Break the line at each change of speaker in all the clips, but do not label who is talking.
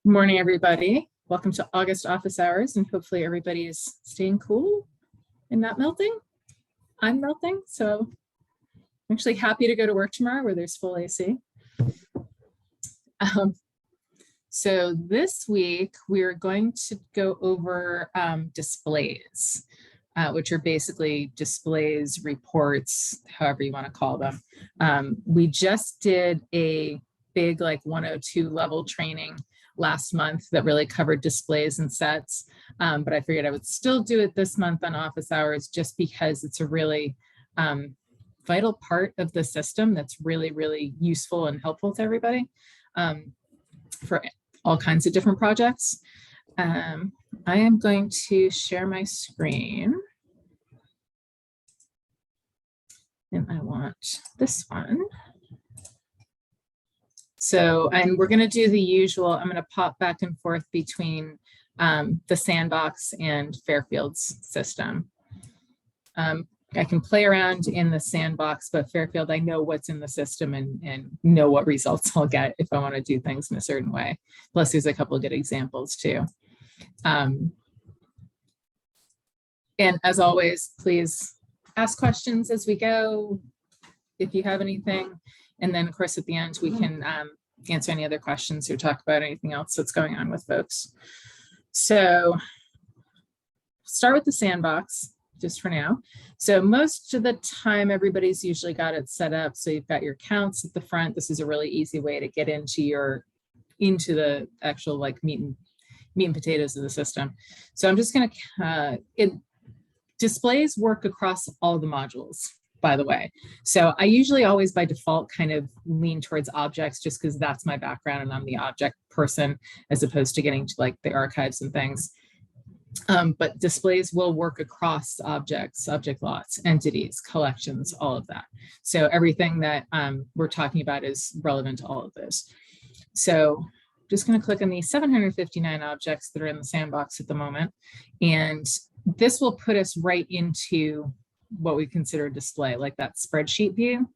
Good morning, everybody. Welcome to August office hours, and hopefully everybody is staying cool and not melting. I'm melting, so I'm actually happy to go to work tomorrow where there's full AC. So this week, we're going to go over displays, which are basically displays, reports, however you want to call them. We just did a big 102 level training last month that really covered displays and sets. But I figured I would still do it this month on office hours just because it's a really vital part of the system that's really, really useful and helpful to everybody for all kinds of different projects. I am going to share my screen. And I want this one. So, and we're going to do the usual, I'm going to pop back and forth between the Sandbox and Fairfield's system. I can play around in the Sandbox, but Fairfield, I know what's in the system and know what results I'll get if I want to do things in a certain way. Plus, there's a couple of good examples too. And as always, please ask questions as we go if you have anything. And then, of course, at the end, we can answer any other questions or talk about anything else that's going on with folks. So start with the Sandbox just for now. So most of the time, everybody's usually got it set up. So you've got your counts at the front. This is a really easy way to get into the actual meat and potatoes of the system. So I'm just going to, displays work across all the modules, by the way. So I usually always by default kind of lean towards objects just because that's my background and I'm the object person as opposed to getting to the archives and things. But displays will work across objects, object lots, entities, collections, all of that. So everything that we're talking about is relevant to all of this. So I'm just going to click on the 759 objects that are in the Sandbox at the moment. And this will put us right into what we consider a display, like that spreadsheet view.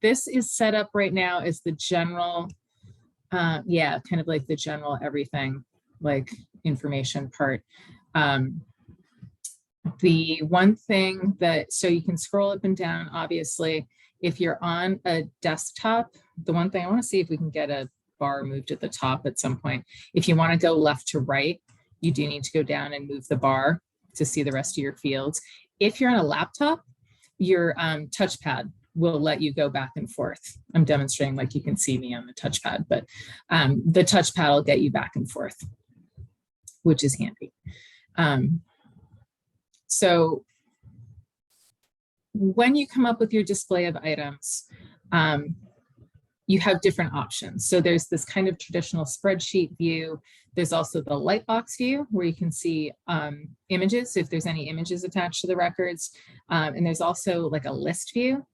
This is set up right now as the general, kind of like the general everything, information part. The one thing that, so you can scroll up and down, obviously, if you're on a desktop, the one thing I want to see if we can get a bar moved at the top at some point. If you want to go left to right, you do need to go down and move the bar to see the rest of your fields. If you're on a laptop, your touchpad will let you go back and forth. I'm demonstrating you can see me on the touchpad, but the touchpad will get you back and forth, which is handy. So when you come up with your display of items, you have different options. So there's this kind of traditional spreadsheet view. There's also the lightbox view where you can see images, if there's any images attached to the records. And there's also a list view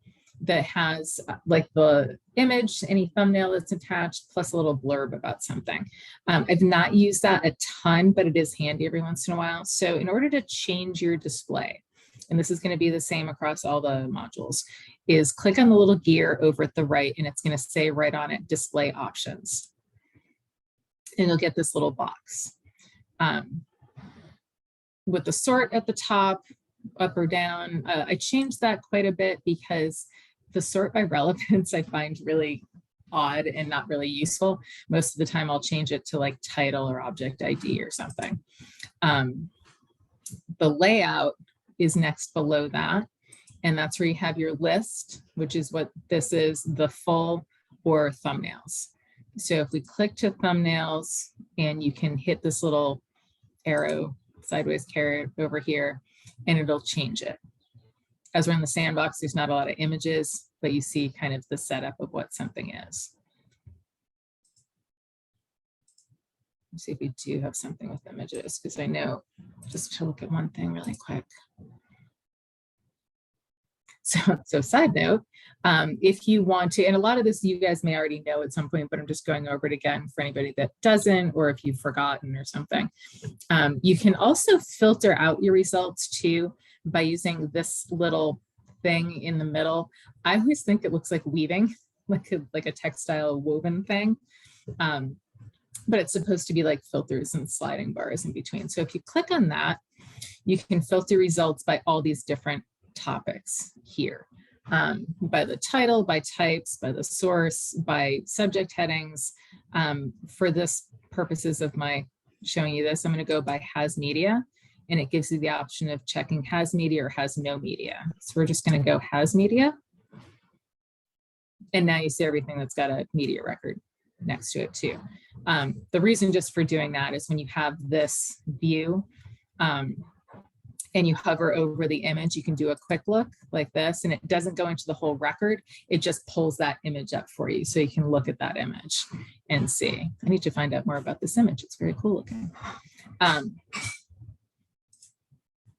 that has the image, any thumbnail that's attached, plus a little blurb about something. I've not used that a ton, but it is handy every once in a while. So in order to change your display, and this is going to be the same across all the modules, is click on the little gear over at the right, and it's going to say right on it, display options. And you'll get this little box. With the sort at the top, up or down, I changed that quite a bit because the sort by relevance I find really odd and not really useful. Most of the time I'll change it to title or object ID or something. The layout is next below that. And that's where you have your list, which is what this is, the full or thumbnails. So if we click to thumbnails and you can hit this little arrow, sideways carrot over here, and it'll change it. As we're in the Sandbox, there's not a lot of images, but you see kind of the setup of what something is. Let's see if we do have something with images, because I know, just to look at one thing really quick. So side note, if you want to, and a lot of this you guys may already know at some point, but I'm just going over it again for anybody that doesn't, or if you've forgotten or something. You can also filter out your results too by using this little thing in the middle, I always think it looks like weaving, like a textile woven thing. But it's supposed to be like filters and sliding bars in between. So if you click on that, you can filter results by all these different topics here, by the title, by types, by the source, by subject headings. For this purposes of my showing you this, I'm going to go by has media, and it gives you the option of checking has media or has no media. So we're just going to go has media. And now you see everything that's got a media record next to it too. The reason just for doing that is when you have this view and you hover over the image, you can do a quick look like this, and it doesn't go into the whole record. It just pulls that image up for you so you can look at that image and see. I need to find out more about this image. It's very cool looking.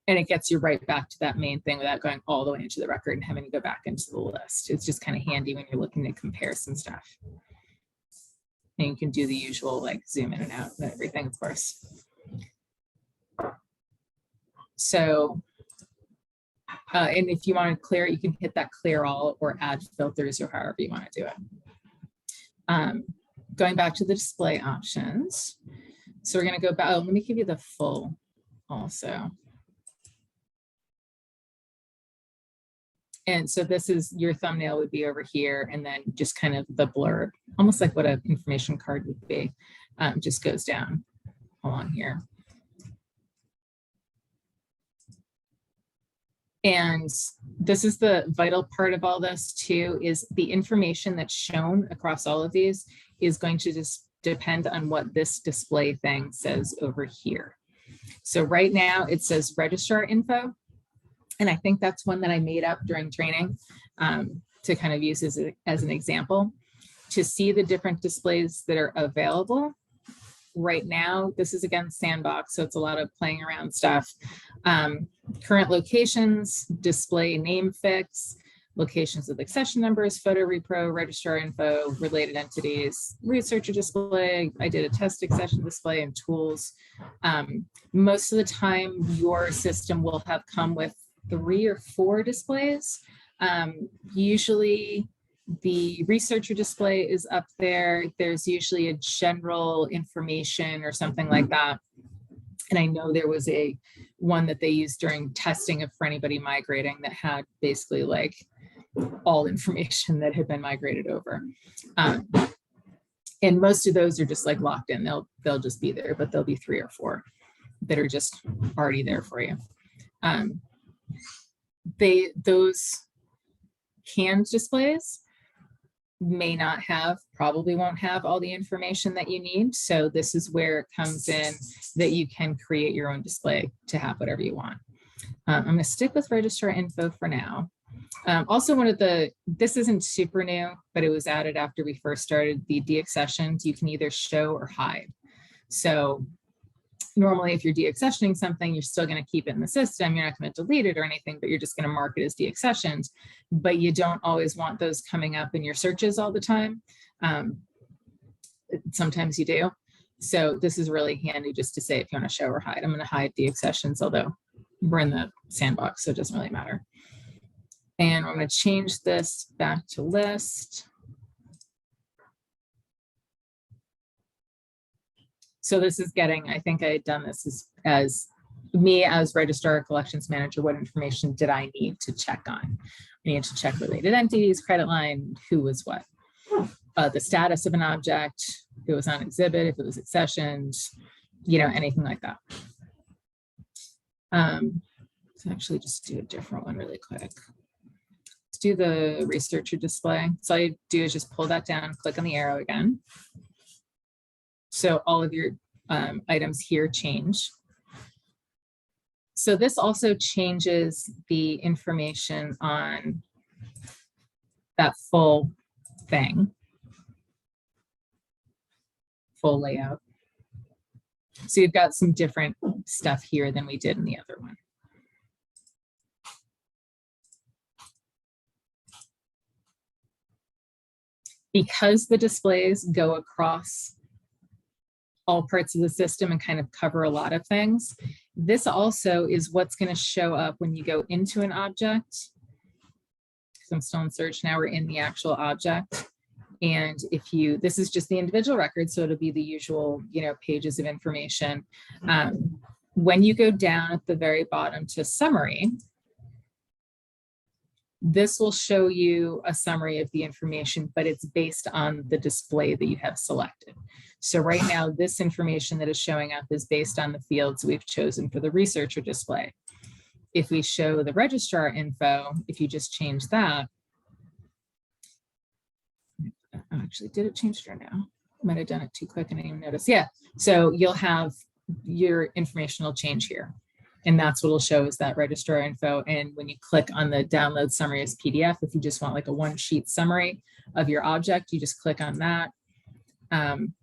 And it gets you right back to that main thing without going all the way into the record and having to go back into the list. It's just kind of handy when you're looking to compare some stuff. And you can do the usual like zoom in and out and everything, of course. So, and if you want to clear, you can hit that clear all or add filters or however you want to do it. Going back to the display options. So we're going to go back. Oh, let me give you the full also. And so this is your thumbnail would be over here, and then just kind of the blurb, almost like what an information card would be, just goes down along here. And this is the vital part of all this too, is the information that's shown across all of these is going to just depend on what this display thing says over here. So right now it says registrar info. And I think that's one that I made up during training to kind of use as an example to see the different displays that are available. Right now, this is again sandbox, so it's a lot of playing around stuff. Current locations, display name fix, locations with accession numbers, photo repro, registrar info, related entities, researcher display. I did a test accession display and tools. Most of the time, your system will have come with 3 or 4 displays. Usually the researcher display is up there. There's usually a general information or something like that. And I know there was one that they used during testing for anybody migrating that had basically like all information that had been migrated over. And most of those are just like locked in. They'll just be there, but there'll be 3 or 4 that are just already there for you. Those canned displays may not have, probably won't have all the information that you need. So this is where it comes in that you can create your own display to have whatever you want. I'm going to stick with registrar info for now. Also this isn't super new, but it was added after we first started the deaccessions. You can either show or hide. So normally if you're deaccessioning something, you're still going to keep it in the system. You're not going to delete it or anything, but you're just going to mark it as deaccessioned. But you don't always want those coming up in your searches all the time. Sometimes you do. So this is really handy just to say if you want to show or hide. I'm going to hide deaccessions, although we're in the sandbox, so it doesn't really matter. And I'm going to change this back to list. So this is getting, I think I had done this as me as registrar collections manager, what information did I need to check on? I need to check related entities, credit line, who was what, the status of an object, if it was on exhibit, if it was accessioned, anything like that. Let's actually just do a different one really quick. Let's do the researcher display. So all you do is just pull that down, click on the arrow again. So all of your items here change. So this also changes the information on that full thing, full layout. So you've got some different stuff here than we did in the other one. Because the displays go across all parts of the system and kind of cover a lot of things, this also is what's going to show up when you go into an object because I'm still in search. Now we're in the actual object. And this is just the individual record, so it'll be the usual, pages of information. When you go down at the very bottom to summary, this will show you a summary of the information, but it's based on the display that you have selected. So right now, this information that is showing up is based on the fields we've chosen for the researcher display. If we show the registrar info, if you just change that, actually, did it change for now? I might have done it too quick and I didn't even notice. Yeah, so you'll have your informational change here. And that's what will show is that registrar info. And when you click on the download summary as PDF, if you just want like a one sheet summary of your object, you just click on that.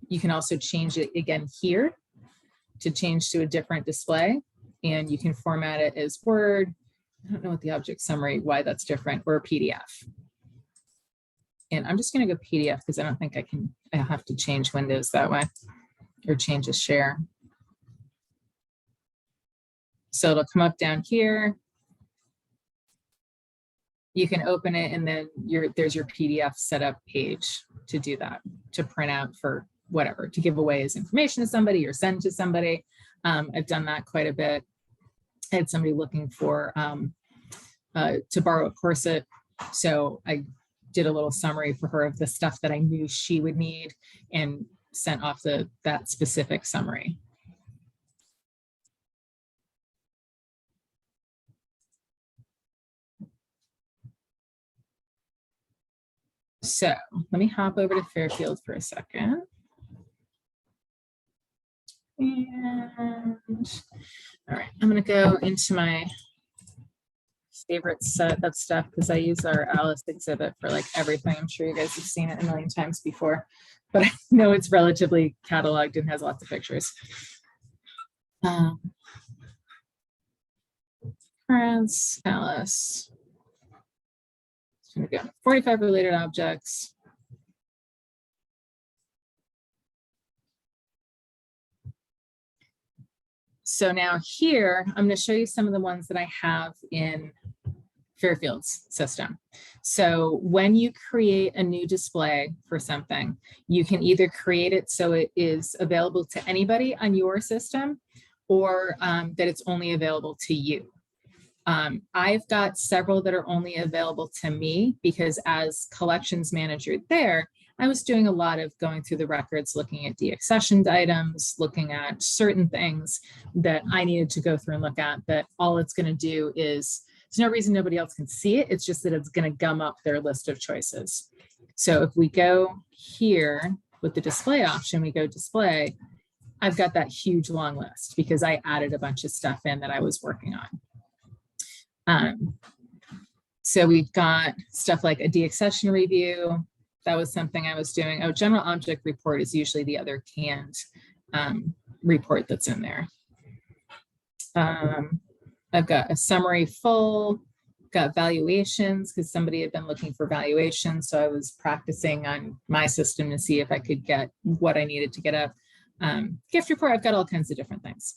You can also change it again here to change to a different display, and you can format it as Word. I don't know what the object summary, why that's different, or a PDF. And I'm just going to go PDF because I don't think I have to change windows that way or change a share. So it'll come up down here. You can open it and then there's your PDF setup page to do that, to print out for whatever, to give away as information to somebody or send to somebody. I've done that quite a bit. I had somebody looking for to borrow a corset. So I did a little summary for her of the stuff that I knew she would need and sent off that specific summary. So let me hop over to Fairfield for a second. And all right, I'm going to go into my favorite set of stuff because I use our Alice exhibit for like everything. I'm sure you guys have seen it a million times before, but I know it's relatively cataloged and has lots of pictures. France, Alice. Going to go 45 related objects. So now here, I'm going to show you some of the ones that I have in Fairfield's system. So when you create a new display for something, you can either create it so it is available to anybody on your system, or that it's only available to you. I've got several that are only available to me because as collections manager there, I was doing a lot of going through the records, looking at deaccessioned items, looking at certain things that I needed to go through and look at, that all it's going to do is, there's no reason nobody else can see it. It's just that it's going to gum up their list of choices. So if we go here with the display option, we go display, I've got that huge long list because I added a bunch of stuff in that I was working on. So we've got stuff like a deaccession review. That was something I was doing. Oh, general object report is usually the other canned report that's in there. I've got a summary full, got valuations because somebody had been looking for valuations. So I was practicing on my system to see if I could get what I needed to get up. Gift report, I've got all kinds of different things.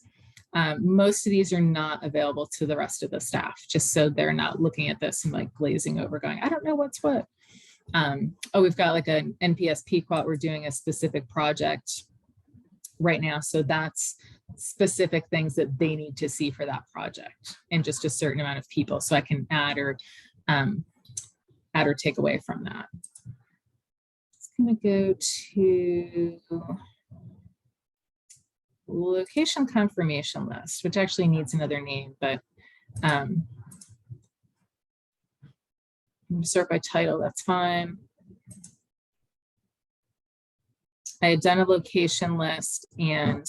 Most of these are not available to the rest of the staff, just so they're not looking at this and like glazing over going, I don't know what's what. Oh, we've got like an NPS Pequot. We're doing a specific project right now. So that's specific things that they need to see for that project and just a certain amount of people. So I can add or take away from that. It's going to go to location confirmation list, which actually needs another name, but sort by title, that's fine. I had done a location list and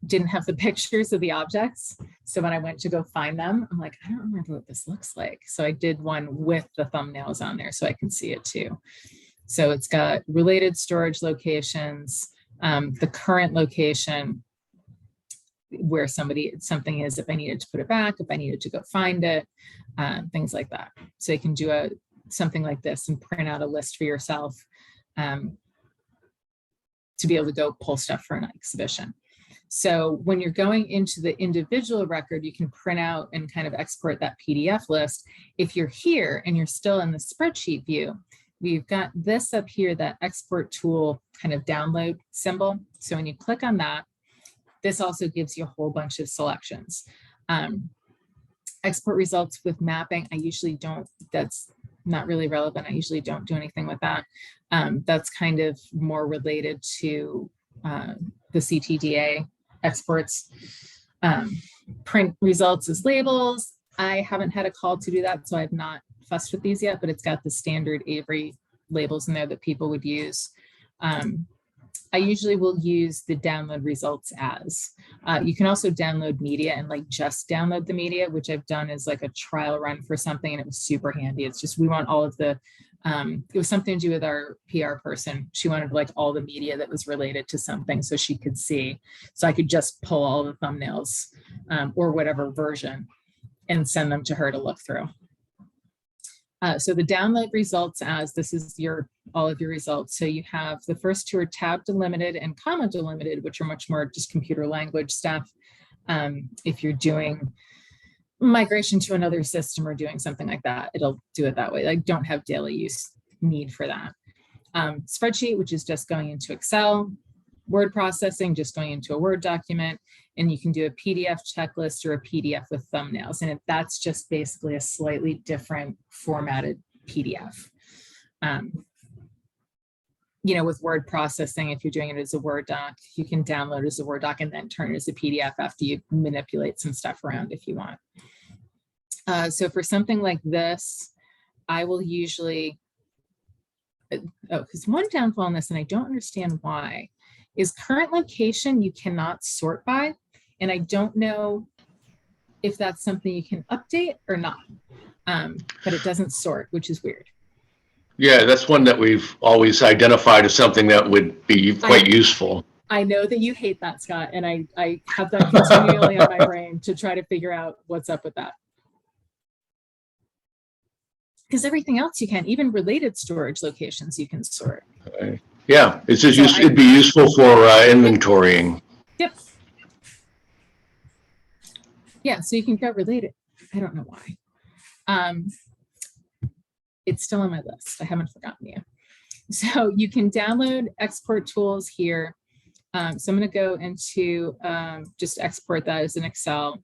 didn't have the pictures of the objects. So when I went to go find them, I'm like, I don't remember what this looks like. So I did one with the thumbnails on there so I can see it too. So it's got related storage locations, the current location, where something is, if I needed to put it back, if I needed to go find it, things like that. So you can do something like this and print out a list for yourself to be able to go pull stuff for an exhibition. So when you're going into the individual record, you can print out and kind of export that PDF list. If you're here and you're still in the spreadsheet view, we've got this up here, that export tool kind of download symbol. So when you click on that, this also gives you a whole bunch of selections. Export results with mapping, I usually don't, that's not really relevant. I usually don't do anything with that. That's kind of more related to the CTDA exports. Print results as labels. I haven't had a call to do that, so I've not fussed with these yet, but it's got the standard Avery labels in there that people would use. I usually will use the download results as. You can also download media and like just download the media, which I've done as like a trial run for something, and it was super handy. It's just, we want all of the, it was something to do with our PR person. She wanted like all the media that was related to something so she could see. So I could just pull all the thumbnails or whatever version and send them to her to look through. So the download results as, this is all of your results. So you have the first two are tab delimited and comma delimited, which are much more just computer language stuff. If you're doing migration to another system or doing something like that, it'll do it that way. I don't have daily use need for that. Spreadsheet, which is just going into Excel. Word processing, just going into a Word document, and you can do a PDF checklist or a PDF with thumbnails. And that's just basically a slightly different formatted PDF. You know, with word processing, if you're doing it as a Word doc, you can download it as a Word doc and then turn it as a PDF after you manipulate some stuff around if you want. So for something like this, I will usually, because one downfall on this, and I don't understand why, is current location you cannot sort by. And I don't know if that's something you can update or not, but it doesn't sort, which is weird.
Yeah, that's one that we've always identified as something that would be quite useful.
I know that you hate that, Scott, and I have that continually on my brain to try to figure out what's up with that. Because everything else you can, even related storage locations, you can sort.
Yeah, it's just it'd be useful for inventorying.
Yep. Yeah, so you can go related. I don't know why. It's still on my list. I haven't forgotten you. So you can download export tools here. So I'm going to go into just export that as an Excel.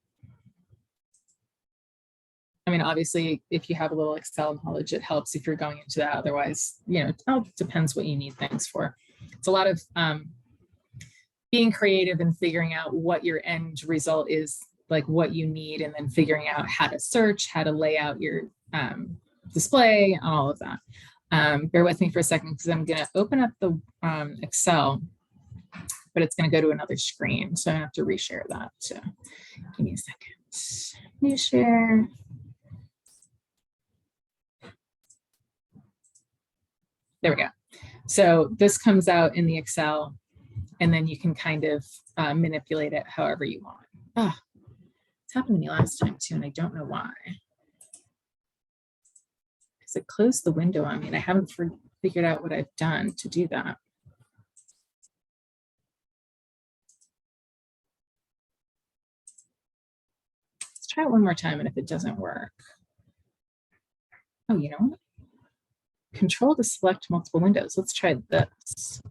I mean, obviously, if you have a little Excel knowledge, it helps if you're going into that. Otherwise, you know, it all depends what you need things for. It's a lot of being creative and figuring out what your end result is, like what you need, and then figuring out how to search, how to lay out your display, all of that. Bear with me for a second because I'm going to open up the Excel, but it's going to go to another screen. So I have to reshare that. So give me a second. New share. There we go. So this comes out in the Excel, and then you can kind of manipulate it however you want. Oh, it's happened to me last time too, and I don't know why. Because it closed the window on me, and I haven't figured out what I've done to do that. Let's try it one more time, and if it doesn't work. Oh, you know what? Control to select multiple windows. Let's try this.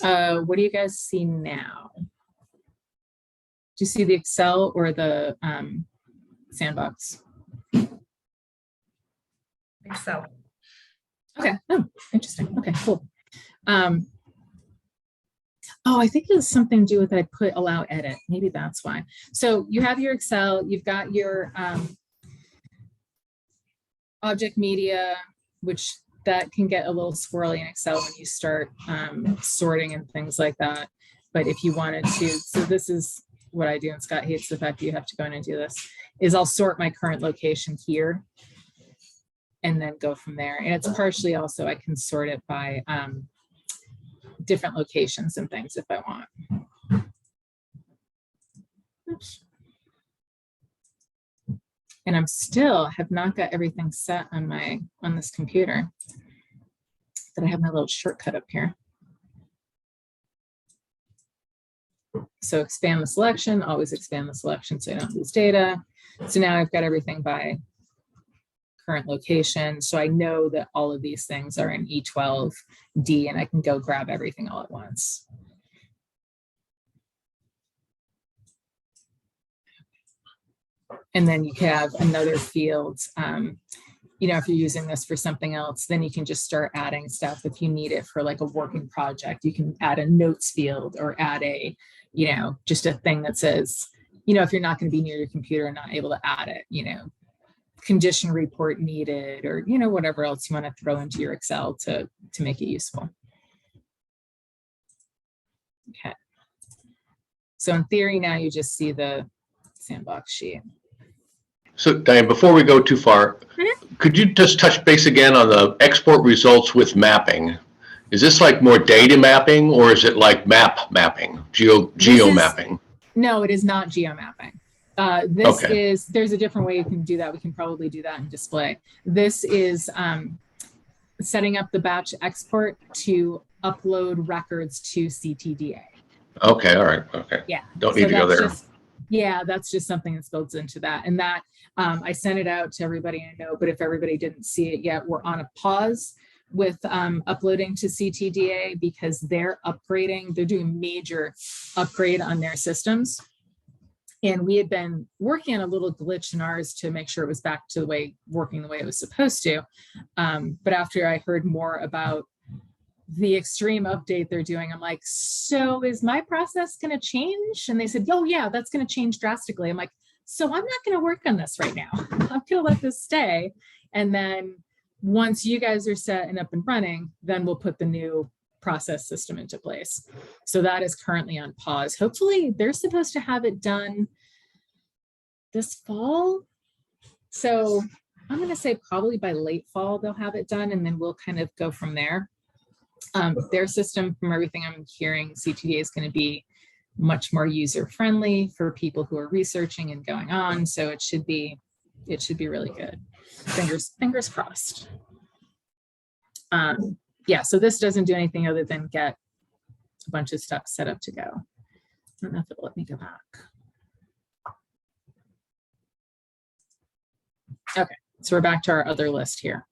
What do you guys see now? Do you see the Excel or the sandbox?
Excel.
Okay. Oh, interesting. Okay, cool. Oh, I think it has something to do with that I put allow edit. Maybe that's why. So you have your Excel, you've got your object media, which that can get a little squirrely in Excel when you start sorting and things like that. But if you wanted to, so this is what I do, and Scott hates the fact that you have to go in and do this, is I'll sort my current location here and then go from there. And it's partially also, I can sort it by different locations and things if I want. Oops. And I'm still have not got everything set on this computer. That I have my little shortcut up here. So expand the selection, always expand the selection so I don't lose data. So now I've got everything by current location. So I know that all of these things are in E12D and I can go grab everything all at once. And then you can have another field. You know, if you're using this for something else, then you can just start adding stuff. If you need it for like a working project, you can add a notes field or add a, you know, just a thing that says, you know, if you're not going to be near your computer and not able to add it, you know, condition report needed, or, you know, whatever else you want to throw into your Excel to make it useful. Okay. So in theory, now you just see the sandbox sheet.
So Diane, before we go too far, could you just touch base again on the export results with mapping? Is this like more data mapping, or is it like mapping, geo mapping?
No, it is not geo mapping. There's a different way you can do that. We can probably do that in display. This is setting up the batch export to upload records to CTDA.
Okay, all right, okay.
Yeah.
Don't need to go there.
Yeah, that's just something that's built into that. And that I sent it out to everybody I know, but if everybody didn't see it yet, we're on a pause with uploading to CTDA because they're upgrading, they're doing major upgrade on their systems. And we had been working on a little glitch in ours to make sure it was back to the way, working the way it was supposed to. But after I heard more about the extreme update they're doing, I'm like, so is my process going to change? And they said, oh yeah, that's going to change drastically. I'm like, so I'm not going to work on this right now. I'm going to let this stay. And then once you guys are set and up and running, then we'll put the new process system into place. So that is currently on pause. Hopefully they're supposed to have it done this fall. So I'm going to say probably by late fall, they'll have it done, and then we'll kind of go from there. Their system, from everything I'm hearing, CTDA is going to be much more user friendly for people who are researching and going on. So it should be really good. Fingers crossed. Yeah, so this doesn't do anything other than get a bunch of stuff set up to go. I don't know if it'll let me go back. Okay, so we're back to our other list here.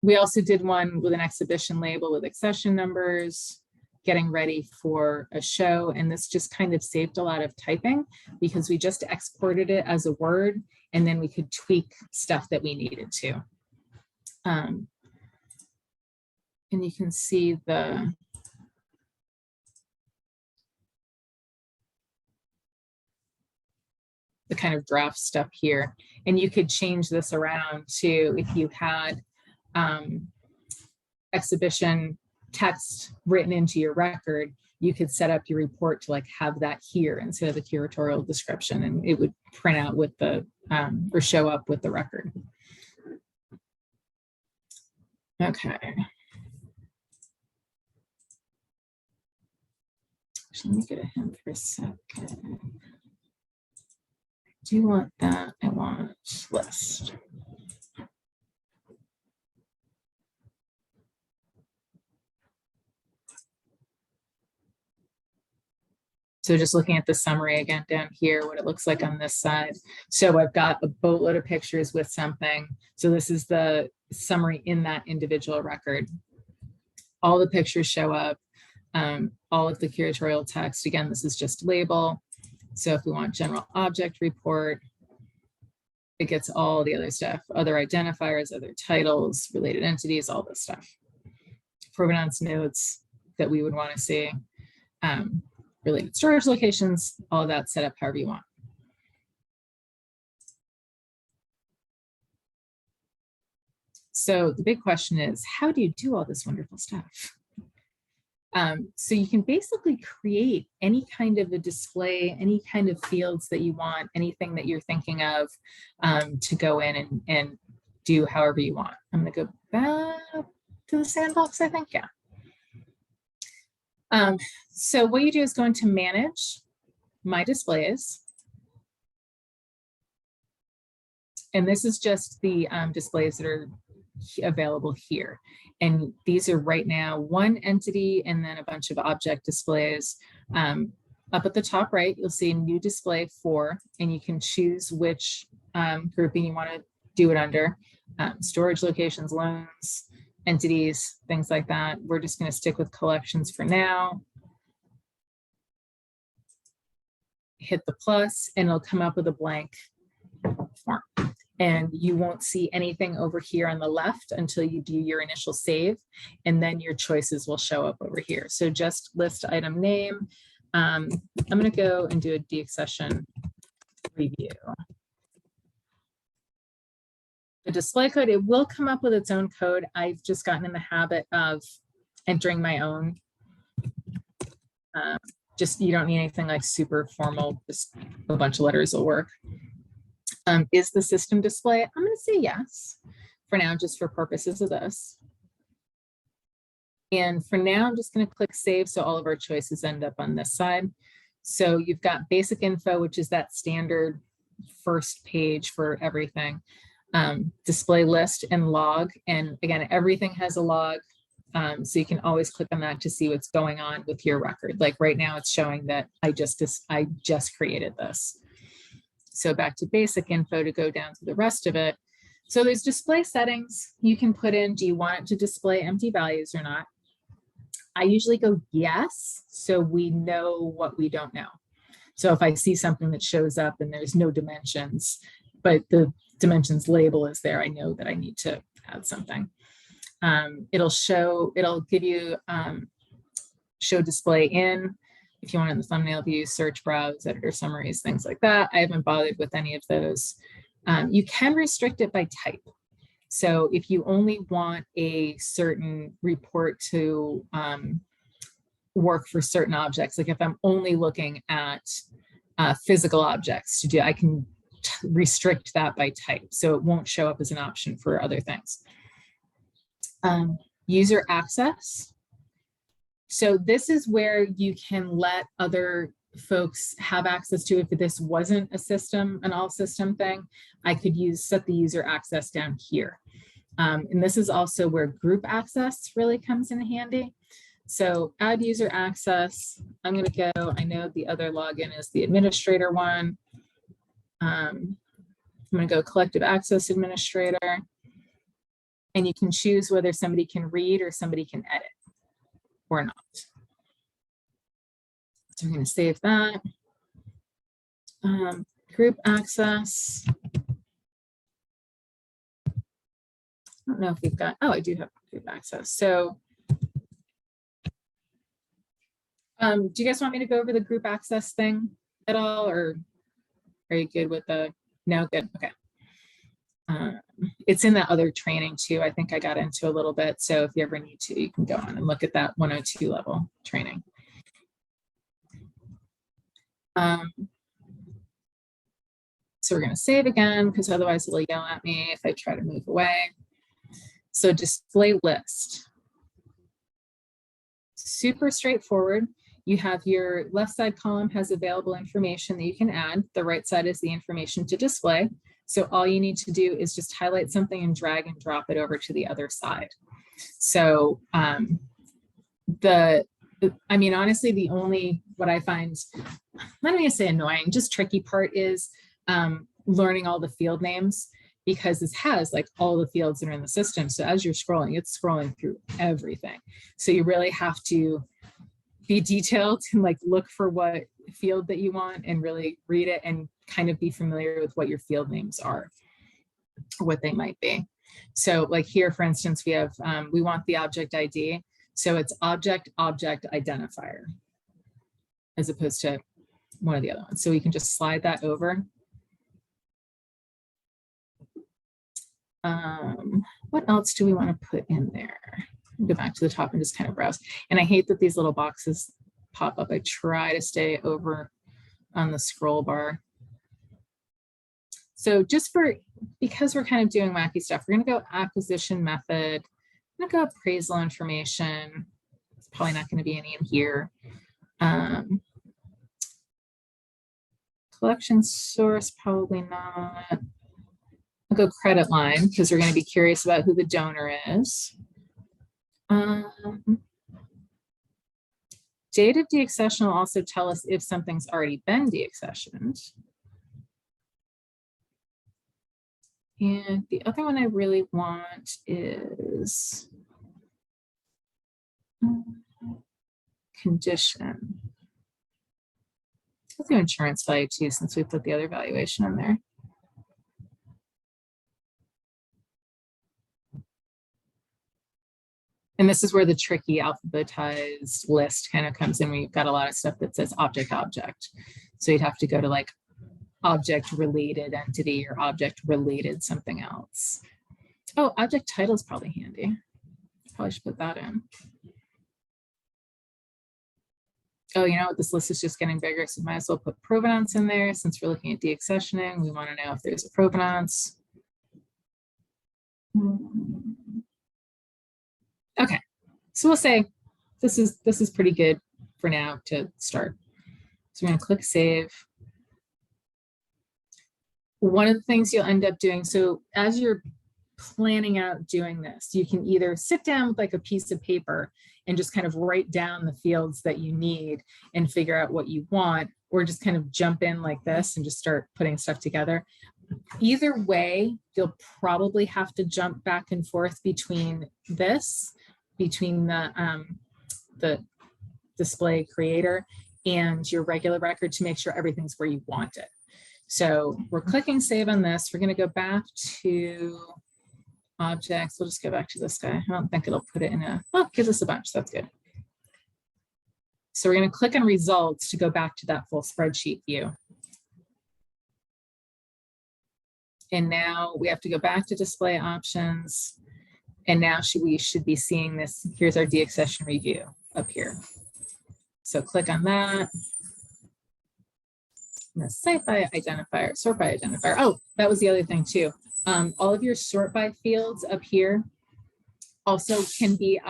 We also did one with an exhibition label with accession numbers, getting ready for a show. And this just kind of saved a lot of typing because we just exported it as a Word, and then we could tweak stuff that we needed to. And you can see the kind of draft stuff here. And you could change this around to, if you had exhibition text written into your record, you could set up your report to like have that here instead of the curatorial description, and it would print out with the or show up with the record. Okay. Actually, let me get a hint for a second. I do want that. I want list. So just looking at the summary again down here, what it looks like on this side. So I've got a boatload of pictures with something. So this is the summary in that individual record. All the pictures show up, all of the curatorial text. Again, this is just label. So if we want general object report, it gets all the other stuff, other identifiers, other titles, related entities, all this stuff. Provenance notes that we would want to see. Related storage locations, all of that set up however you want. So the big question is, how do you do all this wonderful stuff? So you can basically create any kind of a display, any kind of fields that you want, anything that you're thinking of to go in and do however you want. I'm going to go back to the sandbox, I think, yeah. So what you do is go into manage my displays. And this is just the displays that are available here. And these are right now one entity and then a bunch of object displays. Up at the top right, you'll see new display 4, and you can choose which grouping you want to do it under. Storage locations, loans, entities, things like that. We're just going to stick with collections for now. Hit the plus, and it'll come up with a blank form. And you won't see anything over here on the left until you do your initial save, and then your choices will show up over here. So just list item name. I'm going to go and do a deaccession review. The display code, it will come up with its own code. I've just gotten in the habit of entering my own. Just, you don't need anything like super formal, just a bunch of letters will work. Is the system display? I'm going to say yes for now, just for purposes of this. And for now, I'm just going to click save. So all of our choices end up on this side. So you've got basic info, which is that standard first page for everything. Display list and log. And again, everything has a log. So you can always click on that to see what's going on with your record. Like right now it's showing that I just created this. So back to basic info to go down to the rest of it. So there's display settings. You can put in, do you want it to display empty values or not? I usually go yes, so we know what we don't know. So if I see something that shows up and there's no dimensions, but the dimensions label is there, I know that I need to add something. It'll give you show display in, if you want in the thumbnail view, search, browse, editor summaries, things like that. I haven't bothered with any of those. You can restrict it by type. So if you only want a certain report to work for certain objects, like if I'm only looking at physical objects to do, I can restrict that by type. So it won't show up as an option for other things. User access. So this is where you can let other folks have access to. If this wasn't a system, an all system thing, I could set the user access down here. And this is also where group access really comes in handy. So add user access. I'm going to go, I know the other login is the administrator one. I'm going to go collective access administrator. And you can choose whether somebody can read or somebody can edit or not. So we're going to save that. Group access. I don't know if we've got, oh, I do have group access. So do you guys want me to go over the group access thing at all, or are you good with the, no, good, okay. It's in that other training too. I think I got into a little bit. So if you ever need to, you can go on and look at that 102 level training. So we're going to save again, because otherwise it'll yell at me if I try to move away. So display list. Super straightforward. You have your left side column has available information that you can add. The right side is the information to display. So all you need to do is just highlight something and drag and drop it over to the other side. So I mean, honestly, the only, what I find, not even gonna say annoying, just tricky part is learning all the field names, because this has like all the fields that are in the system. So as you're scrolling, it's scrolling through everything. So you really have to be detailed and like look for what field that you want and really read it and kind of be familiar with what your field names are, or what they might be. So like here, for instance, we have, we want the object ID. So it's object identifier, as opposed to one of the other ones. So we can just slide that over. What else do we want to put in there? Go back to the top and just kind of browse. And I hate that these little boxes pop up. I try to stay over on the scroll bar. So just because we're kind of doing wacky stuff, we're going to go acquisition method. I'm going to go appraisal information. It's probably not going to be any in here. Collection source, probably not. go credit line because we're going to be curious about who the donor is. Date of deaccession will also tell us if something's already been deaccessioned. And the other one I really want is condition. Let's do insurance value too, since we put the other valuation in there. And this is where the tricky alphabetized list kind of comes in. We've got a lot of stuff that says object, object. So you'd have to go to like object related entity or object related something else. Oh, object title is probably handy. Probably should put that in. Oh, you know what? This list is just getting bigger, so might as well put provenance in there. Since we're looking at deaccessioning, we want to know if there's a provenance. Okay, so we'll say this is pretty good for now to start. So we're going to click save. One of the things you'll end up doing, so as you're planning out doing this, you can either sit down with like a piece of paper and just kind of write down the fields that you need and figure out what you want, or just kind of jump in like this and just start putting stuff together. Either way, you'll probably have to jump back and forth between this, between the display creator and your regular record to make sure everything's where you want it. So we're clicking save on this. We're going to go back to objects. We'll just go back to this guy. I don't think it'll put it in a, oh, it gives us a bunch. That's good. So we're going to click on results to go back to that full spreadsheet view. And now we have to go back to display options. And now we should be seeing this. Here's our deaccession review up here. So click on that. And the site by identifier, sort by identifier. Oh, that was the other thing too. All of your sort by fields up here also can be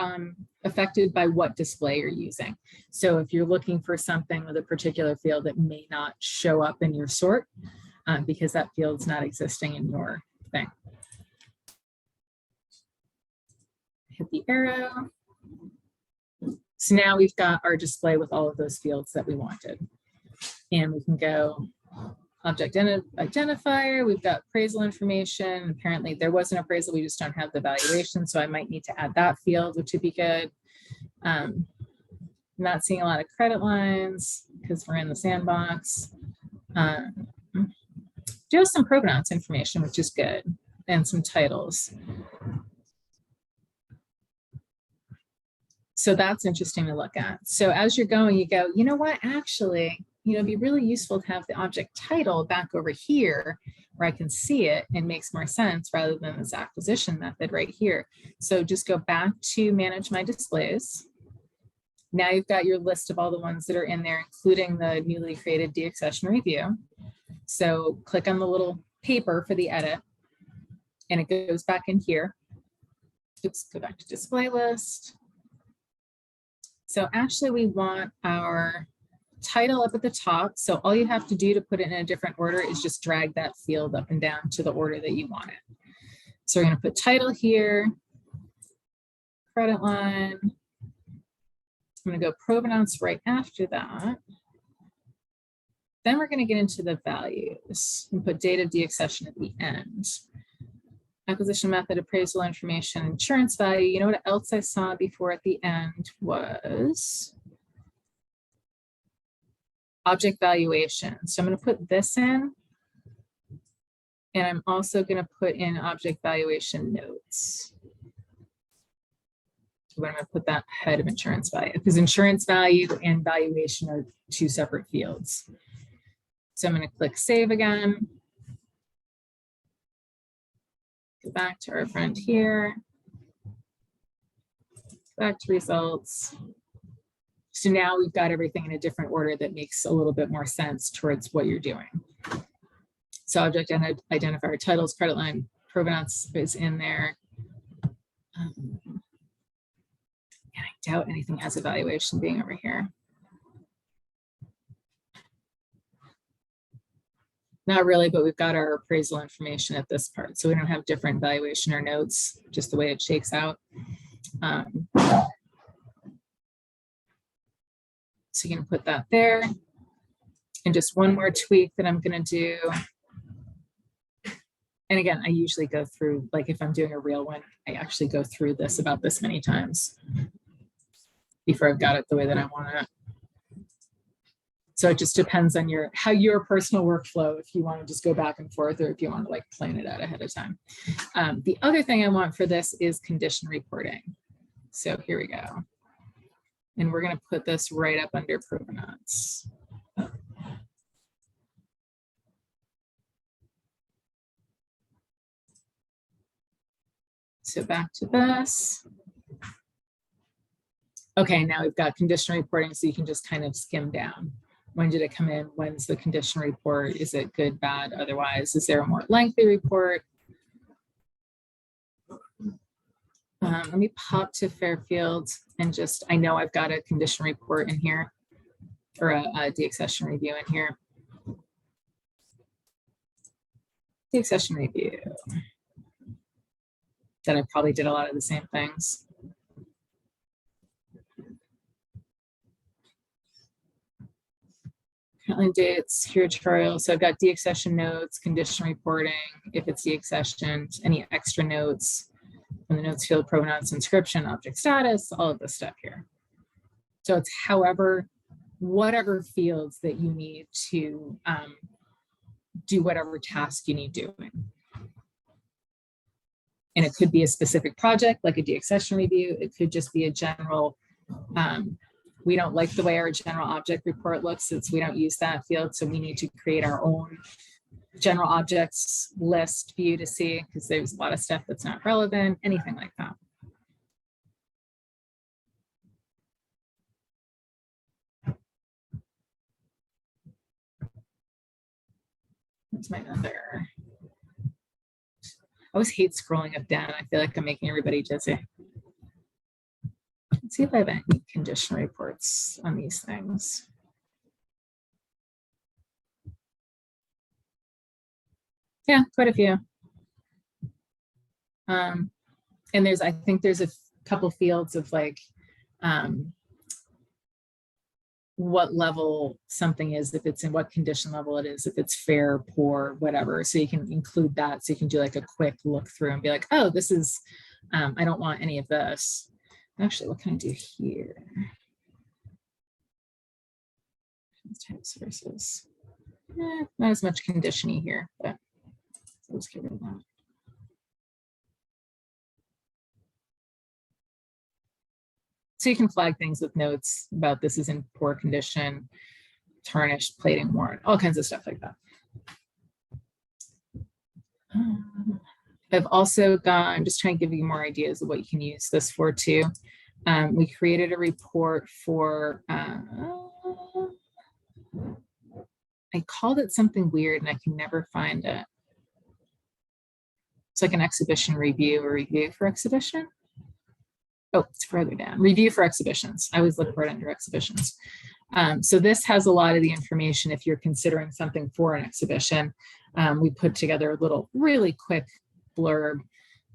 affected by what display you're using. So if you're looking for something with a particular field that may not show up in your sort because that field's not existing in your thing. Hit the arrow. So now we've got our display with all of those fields that we wanted. And we can go object identifier. We've got appraisal information. Apparently there was an appraisal, we just don't have the valuation. So I might need to add that field, which would be good. Not seeing a lot of credit lines because we're in the sandbox. Do have some provenance information, which is good, and some titles. So that's interesting to look at. So as you're going, you go, you know what, actually, it'd be really useful to have the object title back over here where I can see it and makes more sense rather than this acquisition method right here. So just go back to manage my displays. Now you've got your list of all the ones that are in there, including the newly created deaccession review. So click on the little paper for the edit and it goes back in here. Oops, go back to display list. So actually we want our title up at the top. So all you have to do to put it in a different order is just drag that field up and down to the order that you want it. So we're going to put title here, credit line. I'm going to go provenance right after that. Then we're going to get into the values and put date of deaccession at the end. Acquisition method, appraisal information, insurance value. You know what else I saw before at the end was object valuation. So I'm going to put this in. And I'm also going to put in object valuation notes. So I'm going to put that ahead of insurance value because insurance value and valuation are two separate fields. So I'm going to click save again. Go back to our friend here. Back to results. So now we've got everything in a different order that makes a little bit more sense towards what you're doing. So object identifier, titles, credit line, provenance is in there. And I doubt anything has a valuation being over here. Not really, but we've got our appraisal information at this part. So we don't have different valuation or notes, just the way it shakes out. So you can put that there. And just one more tweak that I'm going to do. And again, I usually go through, like if I'm doing a real one, I actually go through this about this many times before I've got it the way that I want it. So it just depends on how your personal workflow, if you want to just go back and forth or if you want to like plan it out ahead of time. The other thing I want for this is condition reporting. So here we go. And we're going to put this right up under provenance. So back to this. Okay, now we've got condition reporting, so you can just kind of skim down. When did it come in? When's the condition report? Is it good, bad, otherwise? Is there a more lengthy report? Let me pop to Fairfield and just, I know I've got a condition report in here or a deaccession review in here. Deaccession review. That I probably did a lot of the same things. Currently dates, curatorial. So I've got deaccession notes, condition reporting, if it's deaccessioned, any extra notes, and the notes field, provenance, inscription, object status, all of this stuff here. So it's whatever fields that you need to do whatever task you need doing. And it could be a specific project, like a deaccession review. It could just be a general, we don't like the way our general object report looks since we don't use that field. So we need to create our own general objects list view to see, because there's a lot of stuff that's not relevant, anything like that. That's my other. I always hate scrolling up down. I feel like I'm making everybody dizzy. Let's see if I have any condition reports on these things. Yeah, quite a few. And I think there's a couple fields of like what level something is, if it's in what condition level it is, if it's fair, poor, whatever. So you can include that. So you can do like a quick look through and be like, oh, this is, I don't want any of this. Actually, what can I do here? Types versus, not as much conditioning here, but let's get rid of that. So you can flag things with notes about this is in poor condition, tarnished, plating worn, all kinds of stuff like that. I've also got, I'm just trying to give you more ideas of what you can use this for too. We created a report for, I called it something weird and I can never find it. It's like an exhibition review or review for exhibition. Oh, it's further down. Review for exhibitions. I always look for it under exhibitions. So this has a lot of the information if you're considering something for an exhibition. We put together a little really quick blurb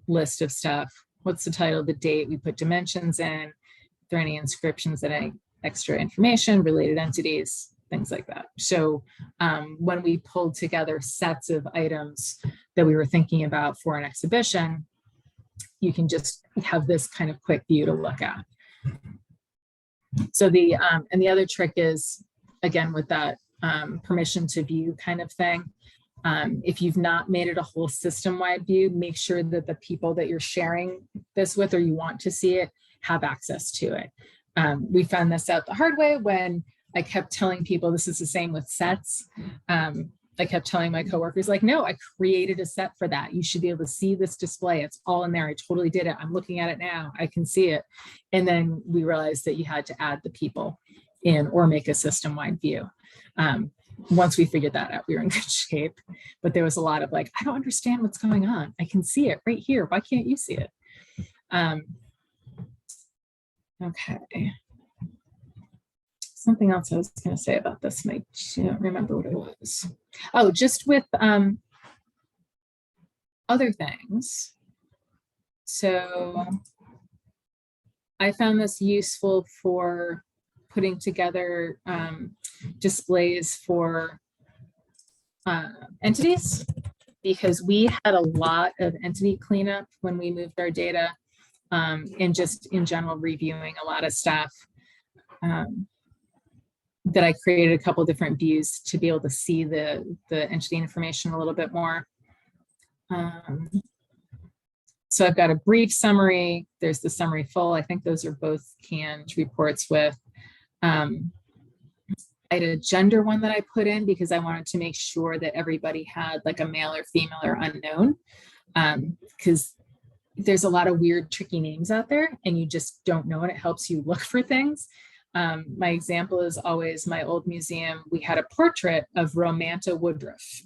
list of stuff. What's the title, the date, we put dimensions in, if there are any inscriptions and any extra information, related entities, things like that. So when we pulled together sets of items that we were thinking about for an exhibition, you can just have this kind of quick view to look at. So and the other trick is, again, with that permission to view kind of thing, if you've not made it a whole system-wide view, make sure that the people that you're sharing this with or you want to see it have access to it. We found this out the hard way when I kept telling people, this is the same with sets. I kept telling my coworkers, like, no, I created a set for that. You should be able to see this display. It's all in there. I totally did it. I'm looking at it now. I can see it. And then we realized that you had to add the people in or make a system-wide view. Once we figured that out, we were in good shape. But there was a lot of like, I don't understand what's going on. I can see it right here. Why can't you see it? Okay. Something else I was going to say about this, and I don't remember what it was. Oh, just with other things. So I found this useful for putting together displays for entities, because we had a lot of entity cleanup when we moved our data, and just in general reviewing a lot of stuff, that I created a couple different views to be able to see the entity information a little bit more. So I've got a brief summary. There's the summary full. I think those are both canned reports with. I had a gender one that I put in because I wanted to make sure that everybody had like a male or female or unknown, because there's a lot of weird, tricky names out there and you just don't know, and it helps you look for things. My example is always my old museum. We had a portrait of Romanta Woodruff.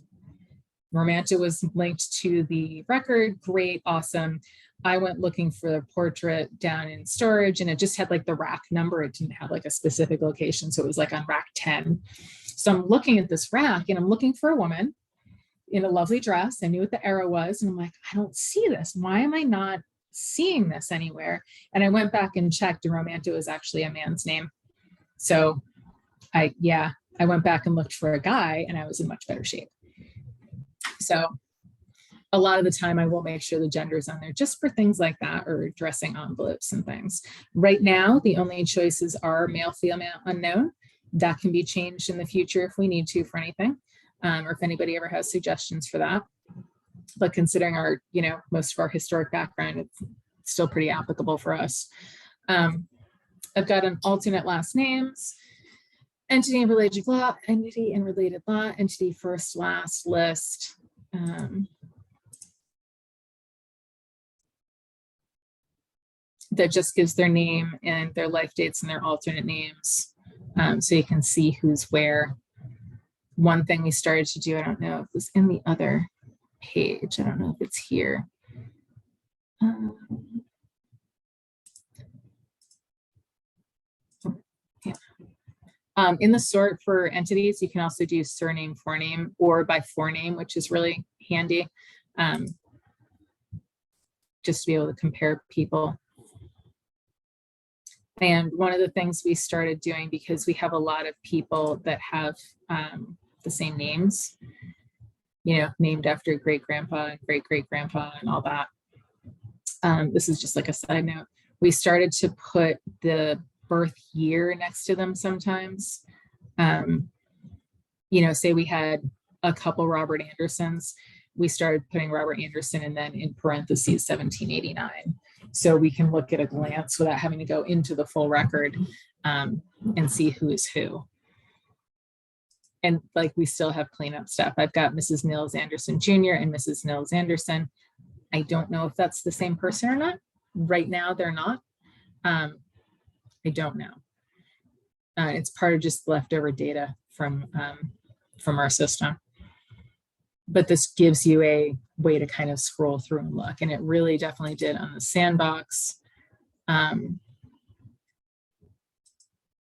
Romanta was linked to the record. Great, awesome. I went looking for the portrait down in storage and it just had like the rack number. It didn't have like a specific location. So it was like on rack 10. So I'm looking at this rack and I'm looking for a woman in a lovely dress. I knew what the arrow was. And I'm like, I don't see this. Why am I not seeing this anywhere? And I went back and checked, and Romanta was actually a man's name. So I went back and looked for a guy and I was in much better shape. So a lot of the time I will make sure the gender is on there just for things like that, or dressing envelopes and things. Right now, the only choices are male, female, unknown. That can be changed in the future if we need to for anything, or if anybody ever has suggestions for that. But considering our, most of our historic background, it's still pretty applicable for us. I've got an alternate last names, entity and related law, entity and related law, entity first, last list. That just gives their name and their life dates and their alternate names, so you can see who's where. One thing we started to do, I don't know if it was in the other page, I don't know if it's here. In the sort for entities, you can also do surname, forename, or by forename, which is really handy, just to be able to compare people. And one of the things we started doing, because we have a lot of people that have the same names, named after great-grandpa and great-great-grandpa and all that. This is just like a side note. We started to put the birth year next to them sometimes. Say we had a couple Robert Andersons, we started putting Robert Anderson and then in parentheses 1789. So we can look at a glance without having to go into the full record and see who is who. And like, we still have cleanup stuff. I've got Mrs. Nils Anderson Jr. and Mrs. Nils Anderson. I don't know if that's the same person or not. Right now, they're not. I don't know. It's part of just leftover data from our system. But this gives you a way to kind of scroll through and look. And it really definitely did on the sandbox,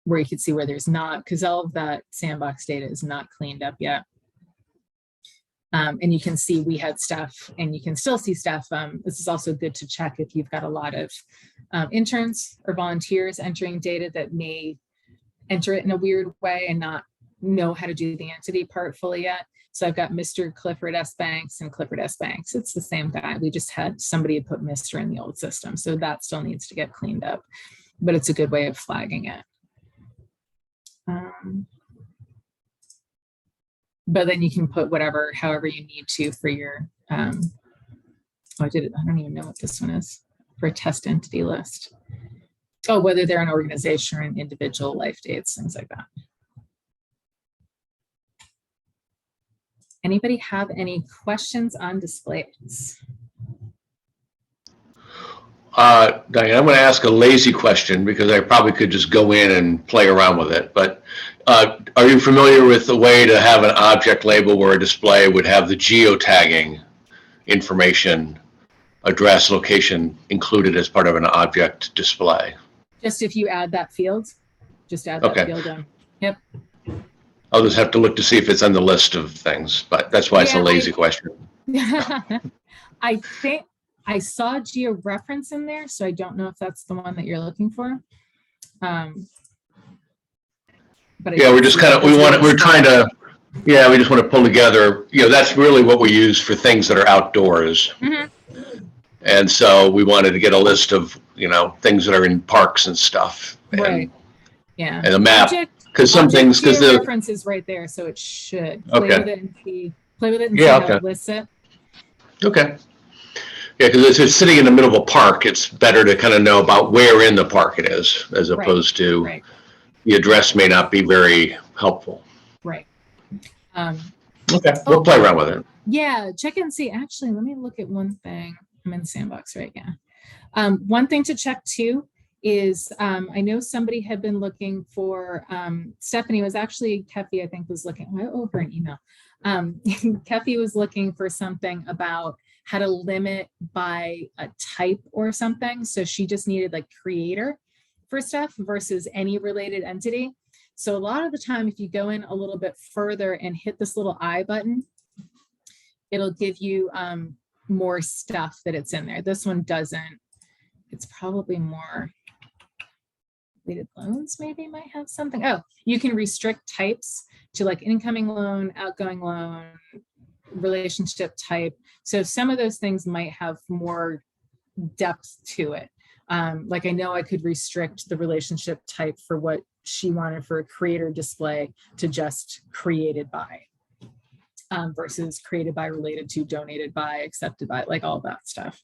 where you could see where there's not, because all of that sandbox data is not cleaned up yet. And you can see we had stuff, and you can still see stuff. This is also good to check if you've got a lot of interns or volunteers entering data that may enter it in a weird way and not know how to do the entity part fully yet. So I've got Mr. Clifford S. Banks and Clifford S. Banks. It's the same guy. We just had somebody put Mr. in the old system. So that still needs to get cleaned up, but it's a good way of flagging it. But then you can put however you need to for your, I don't even know what this one is, for a test entity list. Oh, whether they're an organization or an individual, life dates, things like that. Anybody have any questions on displays?
Diane, I'm going to ask a lazy question because I probably could just go in and play around with it. But are you familiar with the way to have an object label where a display would have the geotagging information, address, location included as part of an object display?
Just if you add that field, just add that field in. Yep.
I'll just have to look to see if it's on the list of things, but that's why it's a
Yeah,
lazy question.
I think I saw georeference in there, so I don't know if that's the one that you're looking for. But
Yeah, we're just kind of, we're trying to, yeah, we just want to pull together, that's really what we use for things that are outdoors.
Mhm.
And so we wanted to get a list of, things that are in parks and stuff.
Right. Yeah.
And a map, because some things, because the
reference is right there, so it should
Okay.
play with it and see
Yeah,
how
okay.
it lists it.
Okay. Yeah, because it's sitting in the middle of a park, it's better to kind of know about where in the park it is, as opposed to
Right.
the address may not be very helpful.
Right.
Okay, we'll play around with it.
Yeah, check and see. Actually, let me look at one thing. I'm in Sandbox, right? Yeah. One thing to check too is I know somebody had been looking for Stephanie was actually Kefi, I think, was looking over an email. Kefi was looking for something about how to limit by a type or something. So she just needed like creator for stuff versus any related entity. So a lot of the time, if you go in a little bit further and hit this little I button, it'll give you more stuff that it's in there. This one doesn't. It's probably more related loans, maybe might have something. Oh, you can restrict types to like incoming loan, outgoing loan, relationship type. So some of those things might have more depth to it. Like I know I could restrict the relationship type for what she wanted for a creator display to just created by versus created by, related to, donated by, accepted by, like all that stuff.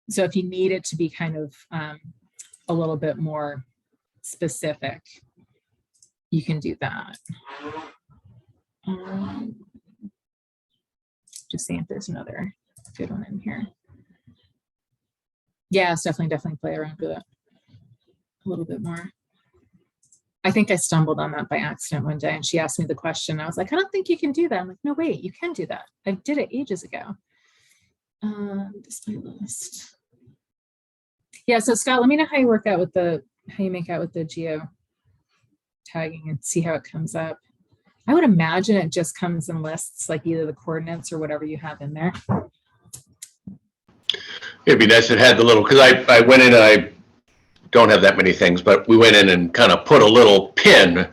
So if you need it to be kind of a little bit more specific, you can do that. Just seeing if there's another good one in here. Yeah, it's definitely play around with it a little bit more. I think I stumbled on that by accident one day and she asked me the question. I was like, I don't think you can do that. I'm like, no, wait, you can do that. I did it ages ago. Display list. Yeah, so Scott, let me know how you work out with how you make out with the geo tagging and see how it comes up. I would imagine it just comes in lists, like either the coordinates or whatever you have in there.
It'd be nice if it had the little, because I went in and I don't have that many things, but we went in and kind of put a little pin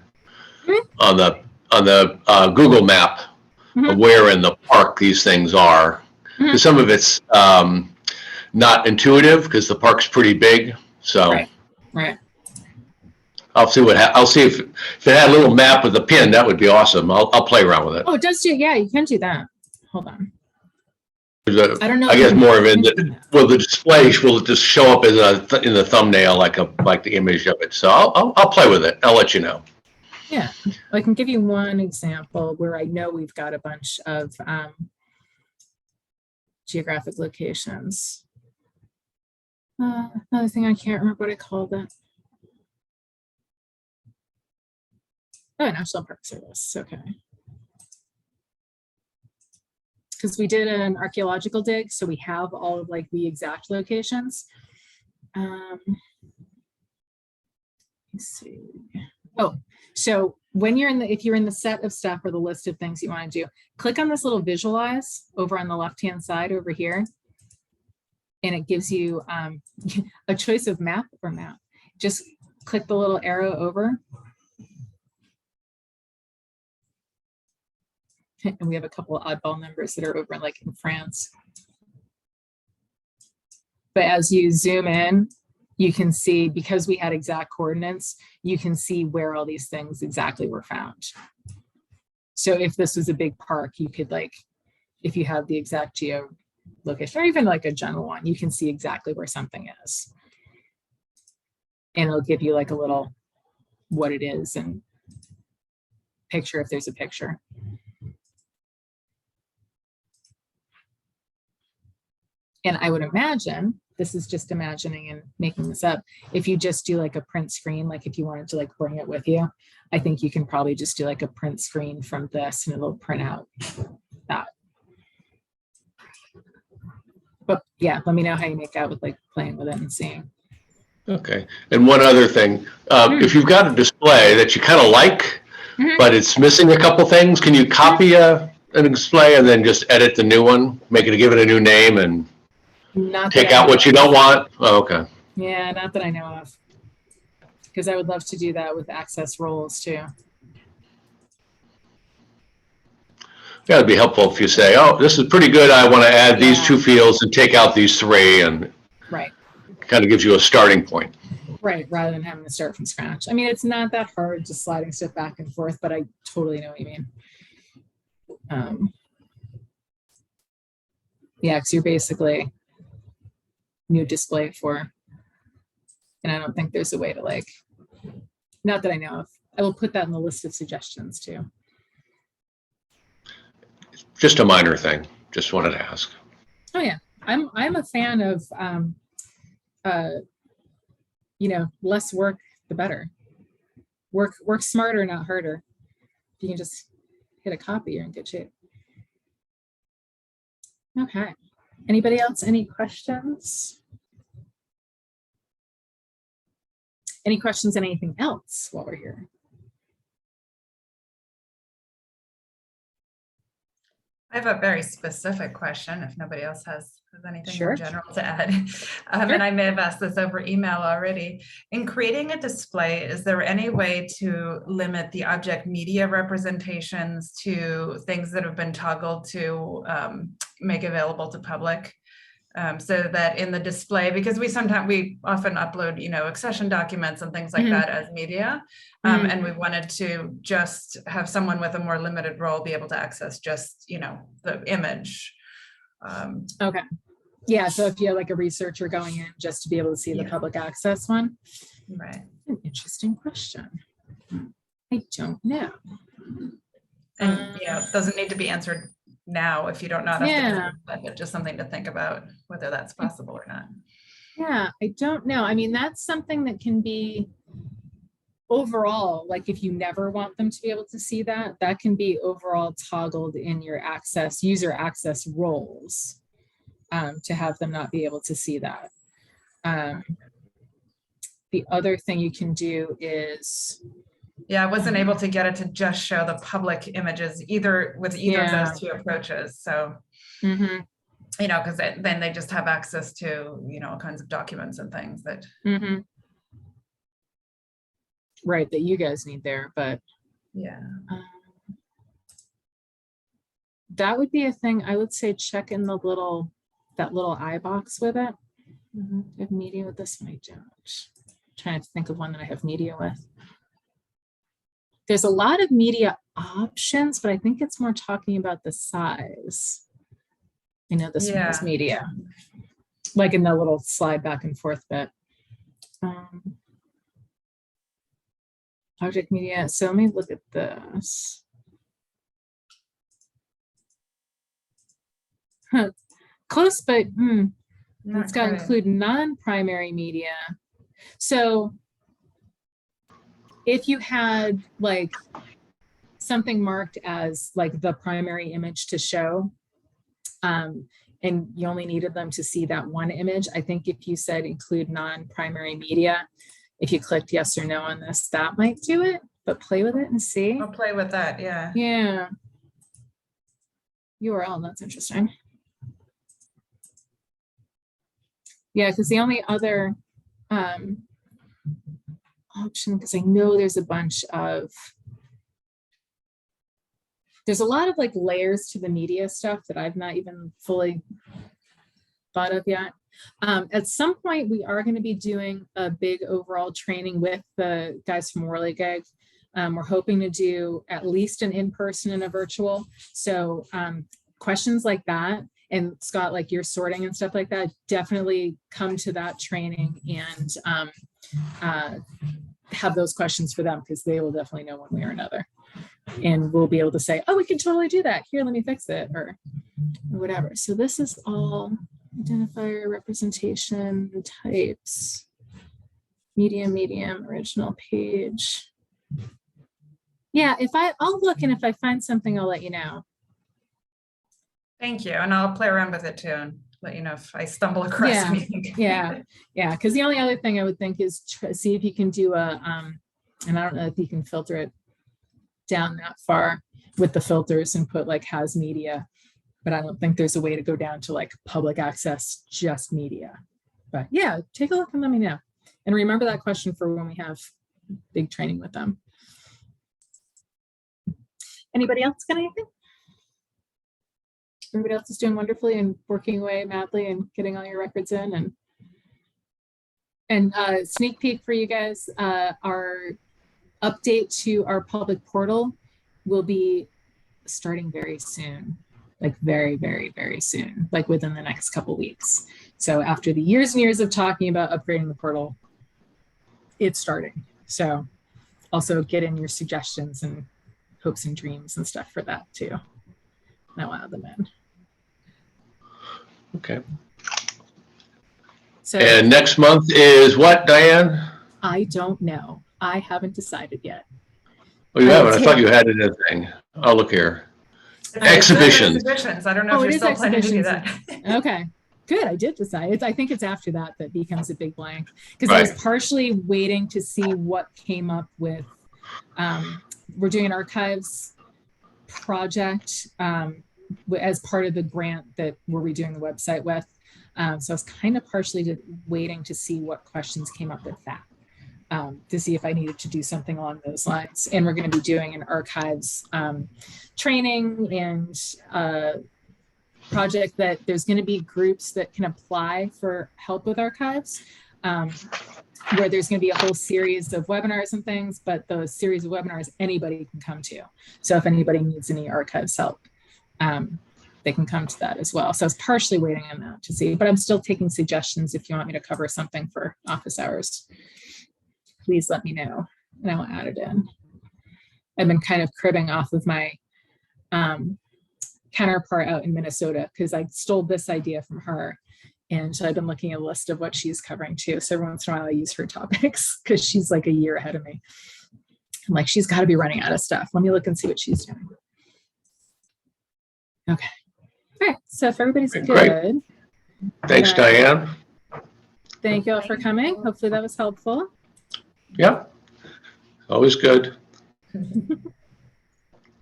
on the Google map of where in the park these things are. Because some of it's not intuitive because the park's pretty big. So
right.
I'll see I'll see if it had a little map with a pin. That would be awesome. I'll play around with it.
Oh, it does do. Yeah, you can do that. Hold on.
I don't know. I guess more of it. Will the display will just show up as in the thumbnail like the image of it. So I'll play with it. I'll let you know.
Yeah, I can give you one example where I know we've got a bunch of geographic locations. Another thing, I can't remember what I called it. Oh, National Park Service. Okay. Because we did an archaeological dig, so we have all of like the exact locations. Let's see. Oh, so when you're if you're in the set of stuff or the list of things you want to do, click on this little visualize over on the left-hand side over here. And it gives you a choice of map or map. Just click the little arrow over. And we have a couple of oddball numbers that are over like in France. But as you zoom in, you can see, because we had exact coordinates, you can see where all these things exactly were found. So if this was a big park, you could like, if you have the exact geo location or even like a general one, you can see exactly where something is. And it'll give you like a little what it is and picture if there's a picture. And I would imagine, this is just imagining and making this up, if you just do like a print screen, like if you wanted to like bring it with you, I think you can probably just do like a print screen from this and it'll print out that. But yeah, let me know how you make out with like playing with it and seeing.
Okay. And one other thing, if you've got a display that you kind of like, but it's missing a couple things. Can you copy an display and then just edit the new one, give it a new name and
Not
take
that I
out
know
what you
of.
don't want? Oh, okay.
Yeah, not that I know of. Because I would love to do that with access roles too.
Yeah, it'd be helpful if you say, oh, this is pretty good. I want to add these
Yeah.
2 fields and take out these 3, and
Right.
kind of gives you a starting point.
Right. Rather than having to start from scratch. I mean, it's not that hard, just sliding stuff back and forth, but I totally know what you mean. Yeah, because you're basically new display for, and I don't think there's a way to like, not that I know of. I will put that in the list of suggestions too.
Just a minor thing. Just wanted to ask.
Oh yeah, I'm a fan of less work the better. Work smarter, not harder. If you can just hit a copy, you're in good shape. Okay. Anybody else? Any questions? Any questions on anything else while we're here?
I have a very specific question if nobody else has anything
Sure.
more general to add. And I may have asked this over email already. In creating a display, is there any way to limit the object media representations to things that have been toggled to make available to public? So that in the display, because we often upload, accession documents and things like that as media. And we wanted to just have someone with a more limited role be able to access just, the image.
Okay. Yeah. So if you have like a researcher going in just to be able to see the public access one.
Right.
An interesting question. I don't know.
And, it doesn't need to be answered now if you don't know enough but just something to think about whether that's possible or not.
Yeah, I don't know. I mean, that's something that can be overall, like if you never want them to be able to see that, that can be overall toggled in your user access roles to have them not be able to see that. The other thing you can do is,
I wasn't able to get it to just show the public images with either of those 2 approaches. So, because then they just have access to, all kinds of documents and things that.
Right, that you guys need there, but that would be a thing. I would say check in that little I box with it. I have media with this one. I don't. I'm trying to think of one that I have media with. There's a lot of media options, but I think it's more talking about the size. This one is media, like in the little slide back and forth bit. Object media. So let me look at this. Close, but it's got to include non-primary media. So if you had like something marked as like the primary image to show, and you only needed them to see that one image, I think if you said include non-primary media, if you clicked yes or no on this, that might do it, but play with it and see.
I'll play with that,
Yeah. URL, that's interesting. Yeah, because the only other option, because I know there's a lot of like layers to the media stuff that I've not even fully thought of yet. At some point, we are going to be doing a big overall training with the guys from Whirligig. We're hoping to do at least an in-person and a virtual. So questions like that, and Scott, like your sorting and stuff like that, definitely come to that training and have those questions for them, because they will definitely know one way or another. And we'll be able to say, oh, we can totally do that. Here, let me fix it, or whatever. So this is all identifier, representation, types, medium, original page. Yeah, I'll look, and if I find something, I'll let you know.
Thank you. And I'll play around with it too and let you know if I stumble across anything.
Yeah. Because the only other thing I would think is see if you can do and I don't know if you can filter it down that far with the filters and put like has media, but I don't think there's a way to go down to like public access, just media. But yeah, take a look and let me know. And remember that question for when we have big training with them. Anybody else got anything? Everybody else is doing wonderfully and working away madly and getting all your records in. And sneak peek for you guys, our update to our public portal will be starting very soon, like very, very, very soon, like within the next couple weeks. So after the years and years of talking about upgrading the portal, it's starting. So also get in your suggestions and hopes and dreams and stuff for that too. And I'll add them in.
Okay.
So,
and next month is what, Diane?
I don't know. I haven't decided yet.
Oh, you haven't? I thought you had it in a thing. I'll look here. Exhibitions.
Exhibitions. I don't know if you're still planning to do that.
Okay, good. I did decide. I think it's after that becomes a big blank, because I was partially waiting to see what came up with. We're doing an archives project as part of the grant that we're redoing the website with. So I was kind of partially waiting to see what questions came up with that, to see if I needed to do something along those lines. And we're going to be doing an archives training and project that there's going to be groups that can apply for help with archives, where there's going to be a whole series of webinars and things, but the series of webinars anybody can come to. So if anybody needs any archives help, they can come to that as well. So I was partially waiting on that to see, but I'm still taking suggestions. If you want me to cover something for office hours, please let me know and I will add it in. I've been kind of cribbing off of my counterpart out in Minnesota, because I stole this idea from her. And so I've been looking at a list of what she's covering too. So every once in a while I use her topics because she's like a year ahead of me. I'm like, she's got to be running out of stuff. Let me look and see what she's doing. Okay. All right. So if everybody's good.
Thanks, Diane.
Thank you all for coming. Hopefully that was helpful.
Yeah. Always good.